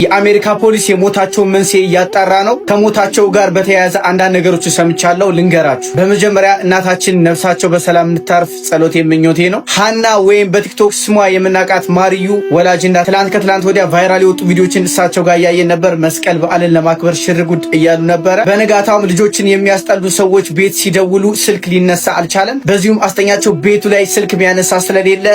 የአሜሪካ ፖሊስ የሞታቸው መንስኤ እያጣራ ነው። ከሞታቸው ጋር በተያያዘ አንዳንድ ነገሮች ሰምቻለሁ፣ ልንገራችሁ። በመጀመሪያ እናታችን ነፍሳቸው በሰላም እንድታርፍ ጸሎቴ ምኞቴ ነው። ሀና ወይም በቲክቶክ ስሟ የምናውቃት ማርዩ ወላጅና ከትላንት ወዲያ ቫይራል የወጡ ቪዲዮችን እሳቸው ጋር እያየን ነበር። መስቀል በዓልን ለማክበር ሽርጉድ እያሉ ነበረ። በነጋታውም ልጆችን የሚያስጠሉ ሰዎች ቤት ሲደውሉ ስልክ ሊነሳ አልቻለም። በዚሁም አስተኛቸው ቤቱ ላይ ስልክ የሚያነሳ ስለሌለ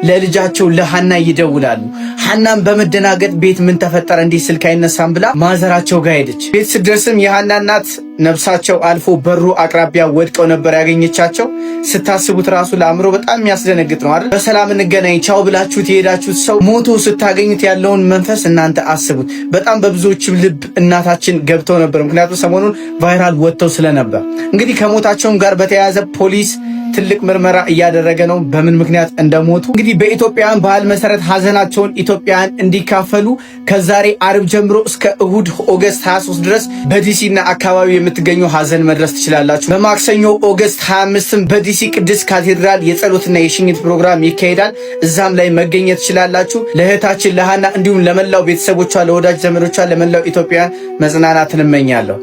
ለልጃቸው ለሃና ይደውላሉ። ሃናም በመደናገጥ ቤት ምን ተፈጠረ እንዲህ ስልክ አይነሳም ብላ ማዘራቸው ጋር ሄደች። ቤት ስትደርስም የሃና እናት ነፍሳቸው አልፎ በሩ አቅራቢያ ወድቀው ነበር ያገኘቻቸው። ስታስቡት ራሱ ለአእምሮ በጣም የሚያስደነግጥ ነው አይደል? በሰላም እንገናኝ ቻው ብላችሁት የሄዳችሁት ሰው ሞቶ ስታገኙት ያለውን መንፈስ እናንተ አስቡት። በጣም በብዙዎችም ልብ እናታችን ገብተው ነበር፣ ምክንያቱም ሰሞኑን ቫይራል ወጥተው ስለነበር። እንግዲህ ከሞታቸውም ጋር በተያያዘ ፖሊስ ትልቅ ምርመራ እያደረገ ነው፣ በምን ምክንያት እንደሞቱ። እንግዲህ በኢትዮጵያውያን ባህል መሰረት ሀዘናቸውን ኢትዮጵያውያን እንዲካፈሉ ከዛሬ አርብ ጀምሮ እስከ እሁድ ኦገስት 23 ድረስ በዲሲና አካባቢ የምትገኙ ሀዘን መድረስ ትችላላችሁ። በማክሰኞ ኦገስት 25ም በዲሲ ቅድስት ካቴድራል የጸሎትና የሽኝት ፕሮግራም ይካሄዳል። እዛም ላይ መገኘት ትችላላችሁ። ለእህታችን ለሃና እንዲሁም ለመላው ቤተሰቦቿ፣ ለወዳጅ ዘመዶቿ፣ ለመላው ኢትዮጵያውያን መጽናናትን እመኛለሁ።